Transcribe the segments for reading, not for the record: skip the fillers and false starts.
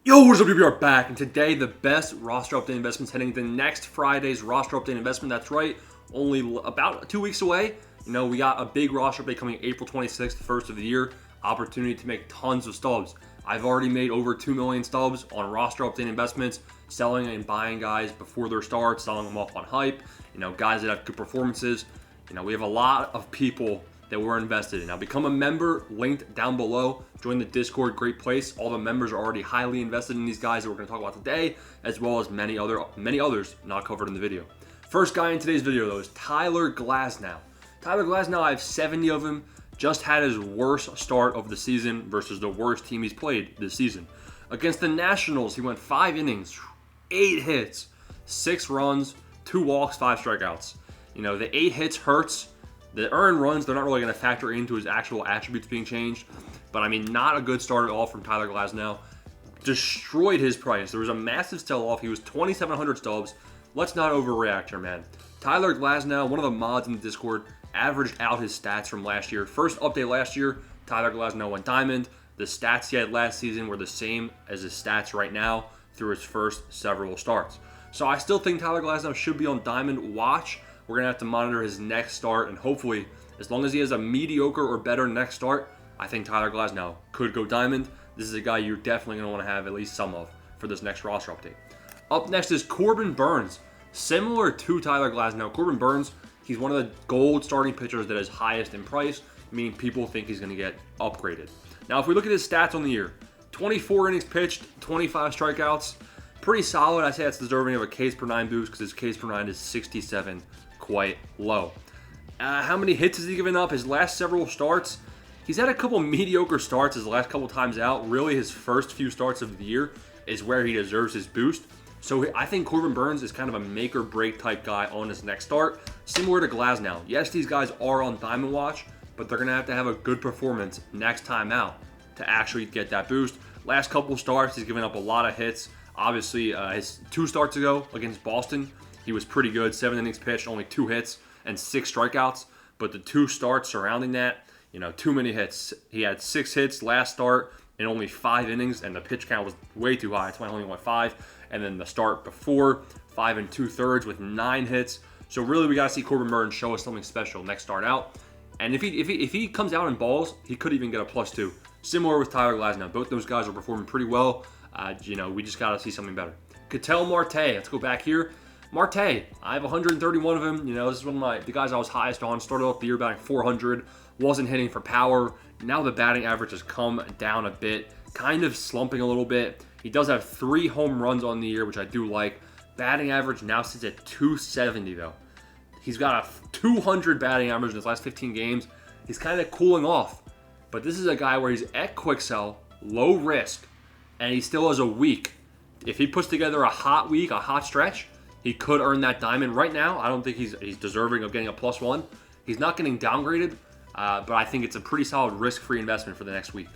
Yo, what is up? We are back, and today the best roster update investments heading into next Friday's roster update investment. That's right, only about 2 weeks away. We got a big roster update coming April 26th, first of the year. Opportunity to make tons of stubs. I've already made over 2 million stubs on roster update investments, selling and buying guys before their start, selling them off on hype. Guys that have good performances. We have a lot of people that we're invested in. Now become a member, linked down below. Join the Discord, great place. All the members are already highly invested in these guys that we're going to talk about today, as well as many others not covered in the video. First guy in today's video though is Tyler Glasnow. Tyler Glasnow, I have 70 of him. Just had his worst start of the season versus the worst team he's played this season. Against the Nationals, he went 5 innings, 8 hits, 6 runs, 2 walks, 5 strikeouts. The 8 hits hurts. The earned runs, they're not really going to factor into his actual attributes being changed. But, not a good start at all from Tyler Glasnow. Destroyed his price. There was a massive sell-off. He was 2,700 stubs. Let's not overreact here, man. Tyler Glasnow, one of the mods in the Discord, averaged out his stats from last year. First update last year, Tyler Glasnow went diamond. The stats he had last season were the same as his stats right now through his first several starts. So I still think Tyler Glasnow should be on diamond watch. We're going to have to monitor his next start, and hopefully, as long as he has a mediocre or better next start, I think Tyler Glasnow could go diamond. This is a guy you're definitely going to want to have at least some of for this next roster update. Up next is Corbin Burns. Similar to Tyler Glasnow, Corbin Burns, he's one of the gold starting pitchers that is highest in price, meaning people think he's going to get upgraded. Now, if we look at his stats on the year, 24 innings pitched, 25 strikeouts, pretty solid. I say that's deserving of a Ks per 9 boost because his Ks per 9 is 67. Quite low. How many hits has he given up? His last several starts, he's had a couple mediocre starts his last couple times out. Really, his first few starts of the year is where he deserves his boost. So I think Corbin Burns is kind of a make or break type guy on his next start, similar to Glasnow. Yes, these guys are on diamond watch, but they're going to have a good performance next time out to actually get that boost. Last couple starts, he's given up a lot of hits. Obviously, his 2 starts ago against Boston, he was pretty good. 7 innings pitched, only 2 hits and 6 strikeouts. But the 2 starts surrounding that, too many hits. He had 6 hits last start in only 5 innings, and the pitch count was way too high. That's why I only went 5. And then the start before, 5 2/3 with 9 hits. So really, we got to see Corbin Burns show us something special next start out. And if he comes out in balls, he could even get a +2. Similar with Tyler Glasnow. Both those guys are performing pretty well. We just got to see something better. Cristian Marte, let's go back here. Marte, I have 131 of him. This is one of the guys I was highest on. Started off the year batting 400. Wasn't hitting for power. Now the batting average has come down a bit. Kind of slumping a little bit. He does have 3 home runs on the year, which I do like. Batting average now sits at 270, though. He's got a 200 batting average in his last 15 games. He's kind of cooling off. But this is a guy where he's at quick sell, low risk, and he still has a week. If he puts together a hot week, a hot stretch, he could earn that diamond. Right now, I don't think he's deserving of getting a +1. He's not getting downgraded, but I think it's a pretty solid risk-free investment for the next week.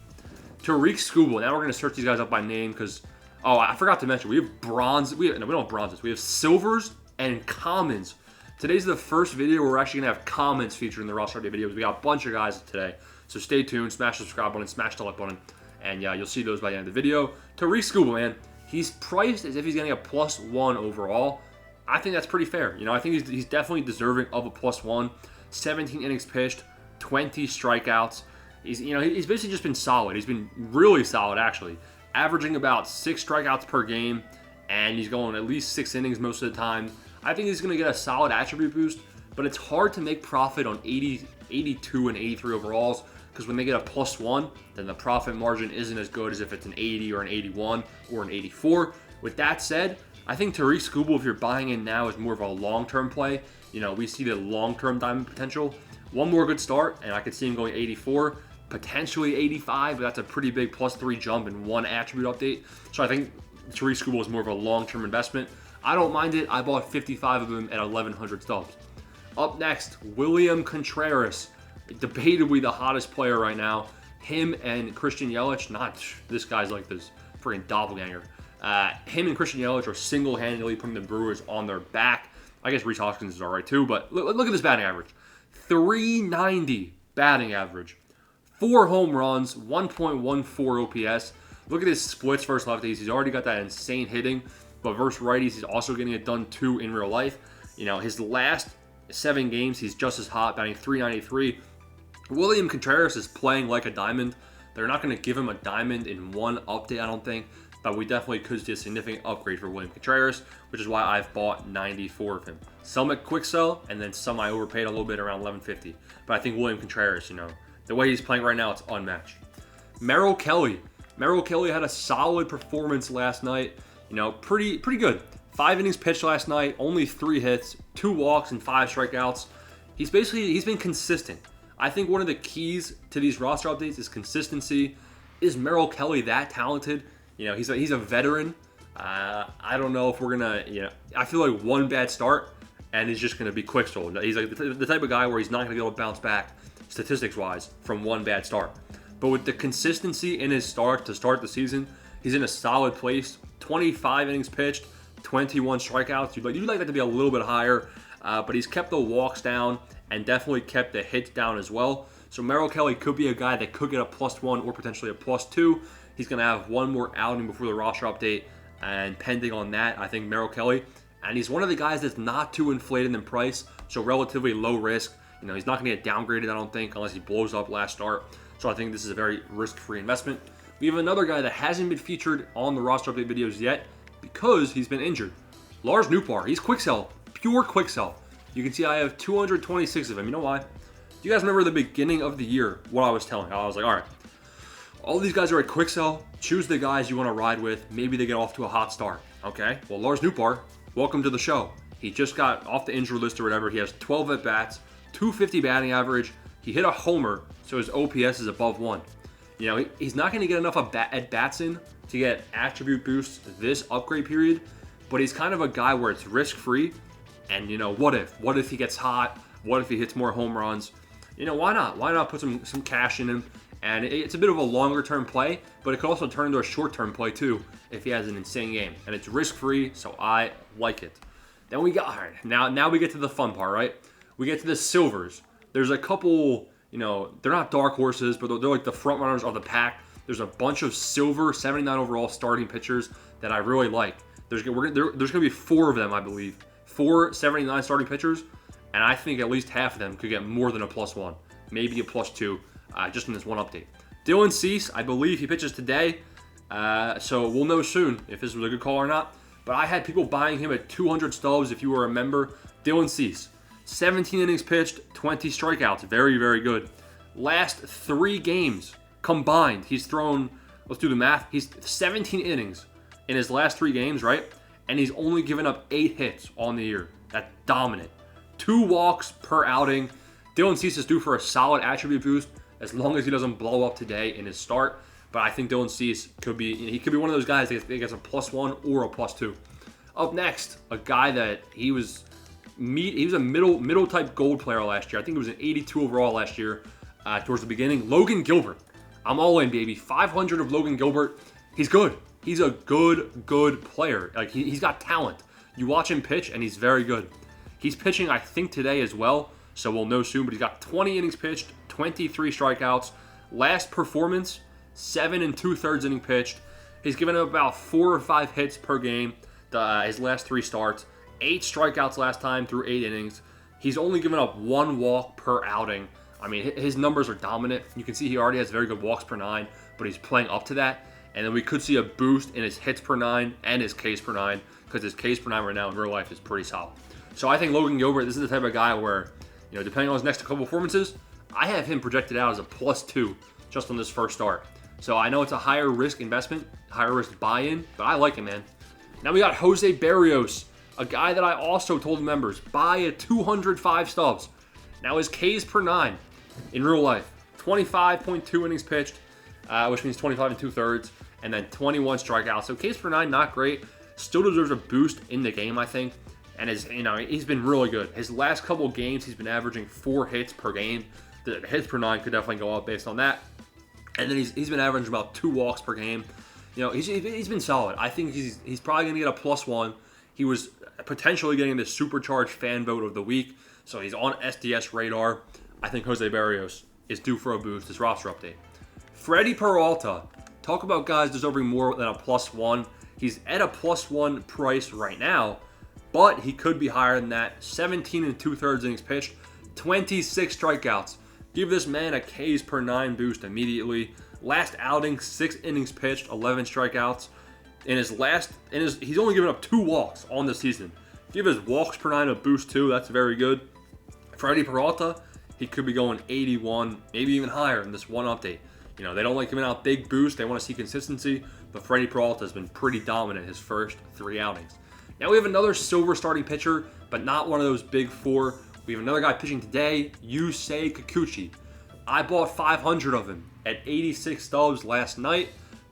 Tariq Scoo. Now we're going to search these guys up by name because, I forgot to mention, we have bronze. We don't have bronzes. We have silvers and commons. Today's the first video where we're actually going to have comments featured in the roster update videos. We got a bunch of guys today, so stay tuned. Smash the subscribe button, smash the like button, and you'll see those by the end of the video. Tariq Scoo, man, he's priced as if he's getting a +1 overall. I think that's pretty fair. I think he's definitely deserving of a +1. 17 innings pitched, 20 strikeouts. He's basically just been solid. He's been really solid, actually. Averaging about 6 strikeouts per game, and he's going at least 6 innings most of the time. I think he's going to get a solid attribute boost, but it's hard to make profit on 80, 82, and 83 overalls because when they get a +1, then the profit margin isn't as good as if it's an 80 or an 81 or an 84. With that said, I think Tariq Scoo, if you're buying in now, is more of a long-term play. We see the long-term diamond potential. One more good start, and I could see him going 84, potentially 85, but that's a pretty big +3 jump in one attribute update. So I think Tariq Scoo is more of a long-term investment. I don't mind it. I bought 55 of them at 1,100 stubs. Up next, William Contreras, debatably the hottest player right now. Him and Christian Yelich, this guy's like this freaking doppelganger. Him and Christian Yelich are single-handedly putting the Brewers on their back. I guess Rhys Hoskins is all right too, but look at this batting average. 390 batting average. 4 home runs, 1.14 OPS. Look at his splits versus lefties. He's already got that insane hitting, but versus righties, he's also getting it done too in real life. His last 7 games, he's just as hot, batting .393. William Contreras is playing like a diamond. They're not going to give him a diamond in one update, I don't think, but we definitely could see a significant upgrade for William Contreras, which is why I've bought 94 of him. Some at quick sell, and then some I overpaid a little bit around 1150. But I think William Contreras, the way he's playing right now, it's unmatched. Merl Kelly. Merl Kelly had a solid performance last night. Pretty good. 5 innings pitched last night, only 3 hits, 2 walks, and 5 strikeouts. He's been consistent. I think one of the keys to these roster updates is consistency. Is Merl Kelly that talented? He's a veteran. I don't know if we're gonna. I feel like one bad start and he's just gonna be quick sold. He's like the type of guy where he's not gonna be able to bounce back statistics-wise from one bad start. But with the consistency in his start to start the season, he's in a solid place. 25 innings pitched, 21 strikeouts. You'd like that to be a little bit higher, but he's kept the walks down and definitely kept the hits down as well. So Merl Kelly could be a guy that could get a +1 or potentially a +2. He's going to have one more outing before the roster update, and pending on that, I think Merl Kelly. And he's one of the guys that's not too inflated in price, so relatively low risk. He's not going to get downgraded, I don't think, unless he blows up last start. So I think this is a very risk-free investment. We have another guy that hasn't been featured on the roster update videos yet because he's been injured. Lars Newar. He's quick sell, pure quick sell. You can see I have 226 of him. You know why? Do you guys remember the beginning of the year, what I was telling? I was like, all right, all these guys are at quick sell. Choose the guys you want to ride with. Maybe they get off to a hot start. Okay, well, Lars Newar, welcome to the show. He just got off the injury list or whatever. He has 12 at-bats, 250 batting average. He hit a homer, so his OPS is above 1. He's not going to get enough at-bats in to get attribute boosts this upgrade period, but he's kind of a guy where it's risk-free. And, what if? What if he gets hot? What if he hits more home runs? Why not? Why not put some cash in him? And it's a bit of a longer-term play, but it could also turn into a short-term play, too, if he has an insane game. And it's risk-free, so I like it. Then we got, all right, now we get to the fun part, right? We get to the silvers. There's a couple, they're not dark horses, but they're like the front runners of the pack. There's a bunch of silver 79 overall starting pitchers that I really like. There's going to be 4 of them, I believe. 4 79 starting pitchers, and I think at least half of them could get more than a +1, maybe a +2, just in this one update. Dylan Cease, I believe he pitches today, so we'll know soon if this was a good call or not. But I had people buying him at 200 stubs, if you were a member. Dylan Cease, 17 innings pitched, 20 strikeouts, very, very good. Last 3 games combined, he's thrown, let's do the math, he's 17 innings in his last 3 games, right? And he's only given up 8 hits on the year. That's dominant. 2 walks per outing. Dylan Cease is due for a solid attribute boost as long as he doesn't blow up today in his start. But I think Dylan Cease could be one of those guys that gets a +1 or a +2. Up next, a guy that he was a middle type gold player last year. I think he was an 82 overall last year towards the beginning. Logan Gilbert. I'm all in, baby. 500 of Logan Gilbert. He's good. He's a good player. Like he's got talent. You watch him pitch, and he's very good. He's pitching, I think, today as well, so we'll know soon. But he's got 20 innings pitched, 23 strikeouts. Last performance, 7 2/3 inning pitched. He's given up about 4 or 5 hits per game. His last 3 starts, 8 strikeouts last time through 8 innings. He's only given up 1 walk per outing. I mean, his numbers are dominant. You can see he already has very good walks per 9, but he's playing up to that. And then we could see a boost in his hits per 9 and his Ks per 9, because his Ks per 9 right now in real life is pretty solid. So I think Logan Gilbert, this is the type of guy where, depending on his next couple performances, I have him projected out as a +2 just on this first start. So I know it's a higher risk investment, higher risk buy-in, but I like him, man. Now we got Jose Berrios, a guy that I also told members, buy at 205 stubs. Now his Ks per 9 in real life, 25.2 innings pitched, which means 25 2/3, and then 21 strikeouts. So Ks per 9, not great. Still deserves a boost in the game, I think. And he's been really good. His last couple games, he's been averaging 4 hits per game. The hits per 9 could definitely go up based on that. And then he's been averaging about 2 walks per game. He's been solid. I think he's probably going to get a +1. He was potentially getting the supercharged fan vote of the week, so he's on SDS radar. I think Jose Berrios is due for a boost. This roster update. Freddie Peralta, Talk about guys deserving more than a +1. He's at a +1 price right now, but he could be higher than that. 17 2/3 innings pitched, 26 strikeouts. Give this man a Ks per 9 boost immediately. Last outing, 6 innings pitched, 11 strikeouts. He's only given up 2 walks on the season. Give his walks per 9 a boost too. That's very good. Freddie Peralta, he could be going 81, maybe even higher in this one update. You know, they don't like giving out big boosts. They want to see consistency, but Freddie Peralta has been pretty dominant his first 3 outings. Now we have another silver starting pitcher, but not one of those big 4. We have another guy pitching today, Yusei Kikuchi. I bought 500 of him at 86 stubs last night.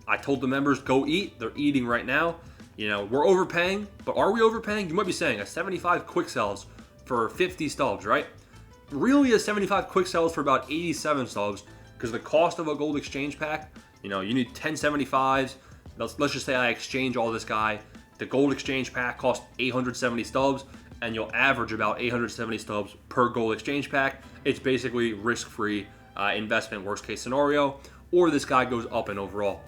I told the members, go eat. They're eating right now. You know, we're overpaying, but are we overpaying? You might be saying a 75 quick sells for 50 stubs, right? Really, a 75 quick sells for about 87 stubs because the cost of a gold exchange pack, you know, you need 10 75s. Let's just say I exchange all this guy. The gold exchange pack costs 870 stubs, and you'll average about 870 stubs per gold exchange pack. It's basically risk-free investment, worst case scenario, or this guy goes up in overall.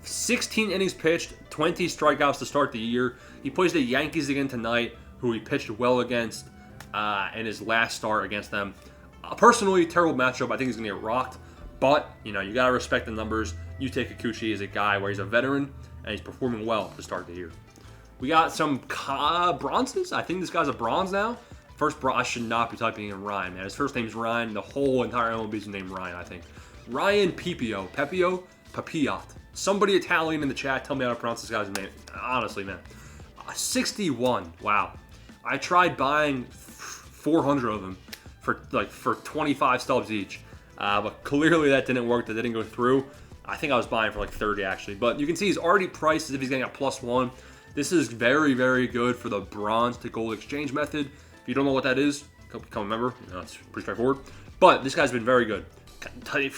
16 innings pitched, 20 strikeouts to start the year. He plays the Yankees again tonight, who he pitched well against in his last start against them. Personally, terrible matchup. I think he's going to get rocked, but you know, you got to respect the numbers. You take Kikuchi as a guy where he's a veteran and he's performing well to start the year. We got some bronzes. I think this guy's a bronze now. I should not be typing in Ryan, man. His first name's Ryan. The whole entire MLB is named Ryan, I think. Ryan Papiot. Somebody Italian in the chat, tell me how to pronounce this guy's name. Honestly, man. 61. Wow. I tried buying 400 of them for 25 stubs each. But clearly that didn't work. That didn't go through. I think I was buying for like 30 actually. But you can see he's already priced as if he's getting a +1. This is very, very good for the bronze to gold exchange method. If you don't know what that is, become a member. You know, it's pretty straightforward. But this guy's been very good.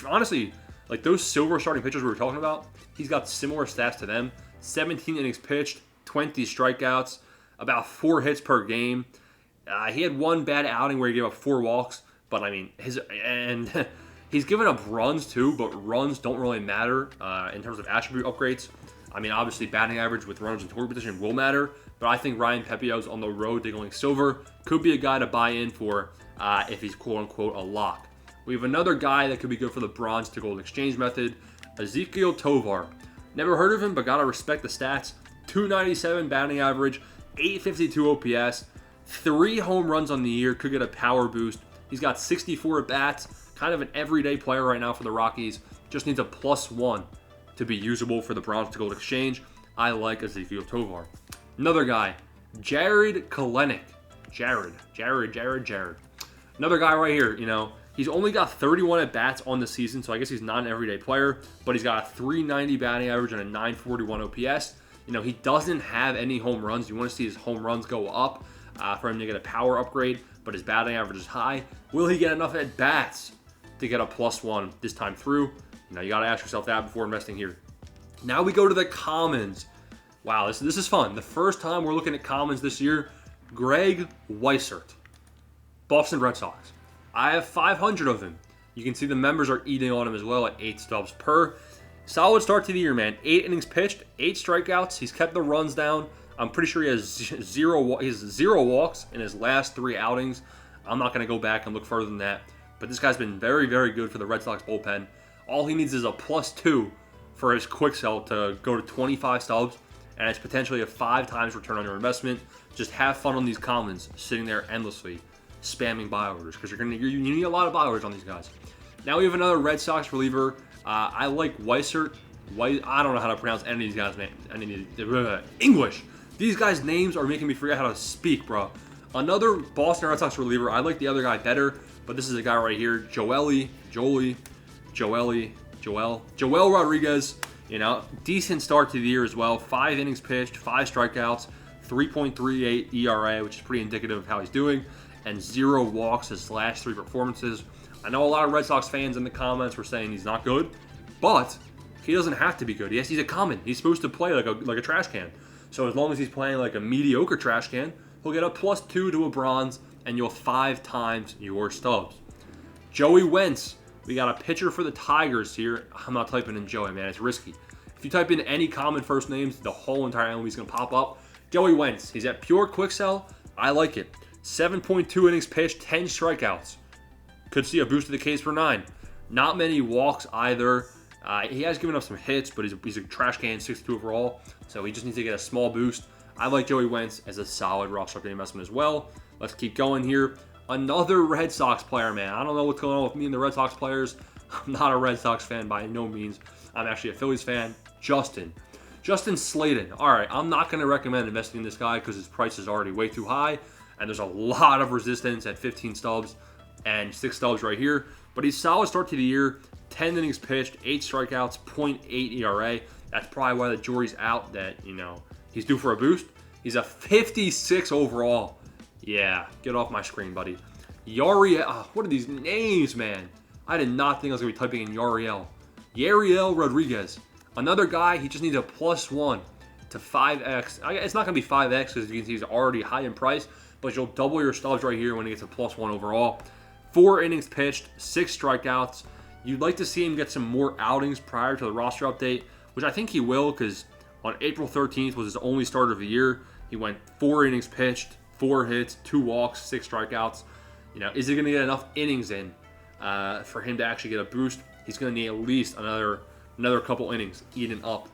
Honestly, like those silver starting pitchers we were talking about, he's got similar stats to them. 17 innings pitched, 20 strikeouts, about 4 hits per game. He had one bad outing where he gave up 4 walks, but I mean, he's given up runs too, but runs don't really matter in terms of attribute upgrades. I mean, obviously batting average with runners in scoring position will matter, but I think Ryan Papiot's on the road to going silver. Could be a guy to buy in for if he's quote-unquote a lock. We have another guy that could be good for the bronze to gold exchange method, Ezekiel Tovar. Never heard of him, but gotta respect the stats. 297 batting average, 852 OPS, 3 home runs on the year, could get a power boost. He's got 64 at-bats, kind of an everyday player right now for the Rockies. Just needs a +1 to be usable for the bronze to gold exchange. I like Ezekiel Tovar. Another guy, Jarred Kelenic. Jared. Another guy right here, you know, he's only got 31 at-bats on the season, so I guess he's not an everyday player, but he's got a 390 batting average and a 941 OPS. You know, he doesn't have any home runs. You want to see his home runs go up for him to get a power upgrade, but his batting average is high. Will he get enough at-bats to get a +1 this time through? You know, you got to ask yourself that before investing here. Now we go to the commons. Wow, this is fun. The first time we're looking at commons this year, Greg Weisser, Boston Red Sox. I have 500 of him. You can see the members are eating on him as well at 8 stubs per. Solid start to the year, man. 8 innings pitched, 8 strikeouts. He's kept the runs down. I'm pretty sure he has 0 walks in his last 3 outings. I'm not going to go back and look further than that. But this guy's been very, very good for the Red Sox bullpen. All he needs is a +2 for his quick sell to go to 25 stubs, and it's potentially a 5 times return on your investment. Just have fun on these commons, sitting there endlessly, spamming buy orders, because you need a lot of buy orders on these guys. Now we have another Red Sox reliever. I like Weisser. I don't know how to pronounce any of these guys' names. English. These guys' names are making me forget how to speak, bro. Another Boston Red Sox reliever. I like the other guy better, but this is a guy right here, Joel Rodriguez. You know, decent start to the year as well. 5 innings pitched, 5 strikeouts, 3.38 ERA, which is pretty indicative of how he's doing, and 0 walks his last 3 performances. I know a lot of Red Sox fans in the comments were saying he's not good, but he doesn't have to be good. Yes, he's a common. He's supposed to play like a trash can. So as long as he's playing like a mediocre trash can, he'll get a +2 to a bronze, and you'll 5 times your stubs. Joey Wentz. We got a pitcher for the Tigers here. I'm not typing in Joey, man. It's risky. If you type in any common first names, the whole entire MLB is going to pop up. Joey Wentz, he's at pure quick sell. I like it. 7.2 innings pitched, 10 strikeouts. Could see a boost to the Ks per 9. Not many walks either. He has given up some hits, but he's a trash can, 62 overall. So he just needs to get a small boost. I like Joey Wentz as a solid roster update investment as well. Let's keep going here. Another Red Sox player, man. I don't know what's going on with me and the Red Sox players. I'm not a Red Sox fan by no means. I'm actually a Phillies fan. Justin Slayton. All right, I'm not going to recommend investing in this guy because his price is already way too high, and there's a lot of resistance at 15 stubs and 6 stubs right here. But he's solid start to the year. 10 innings pitched, 8 strikeouts, 0.8 ERA. That's probably why the jury's out that, he's due for a boost. He's a 56 overall. Yeah, get off my screen, buddy. Yariel. What are these names, man? I did not think I was going to be typing in Yariel. Yiel Rodriguez. Another guy, he just needs a +1 to 5x. It's not going to be 5x because you can see he's already high in price, but you'll double your stubs right here when he gets a +1 overall. 4 innings pitched, 6 strikeouts. You'd like to see him get some more outings prior to the roster update, which I think he will because on April 13th was his only start of the year. He went 4 innings pitched, 4 hits, 2 walks, 6 strikeouts. Is he going to get enough innings in for him to actually get a boost? He's going to need at least another couple innings eaten up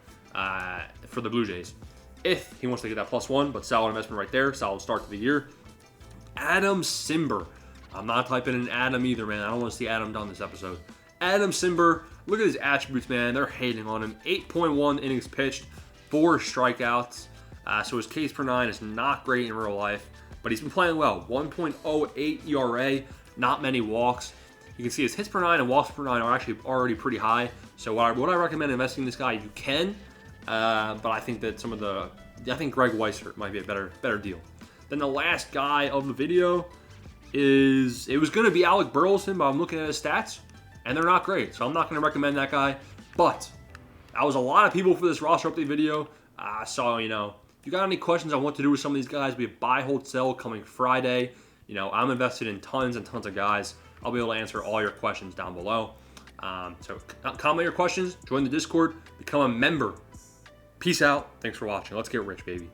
for the Blue Jays if he wants to get that +1, but solid investment right there. Solid start to the year. Adam Simber. I'm not typing in Adam either, man. I don't want to see Adam done this episode. Adam Simber, look at his attributes, man. They're hating on him. 8.1 innings pitched, 4 strikeouts. So his Ks per 9 is not great in real life, but he's been playing well. 1.08 ERA, not many walks. You can see his hits per 9 and walks per 9 are actually already pretty high. So would I recommend investing in this guy? You can, but I think that I think Greg Weisser might be a better deal. Then the last guy of the video it was going to be Alec Burleson, but I'm looking at his stats, and they're not great. So I'm not going to recommend that guy. But that was a lot of people for this roster update video. So, if you got any questions on what to do with some of these guys, we have buy, hold, sell coming Friday. I'm invested in tons and tons of guys. I'll be able to answer all your questions down below. So comment your questions, join the Discord, become a member. Peace out. Thanks for watching. Let's get rich, baby.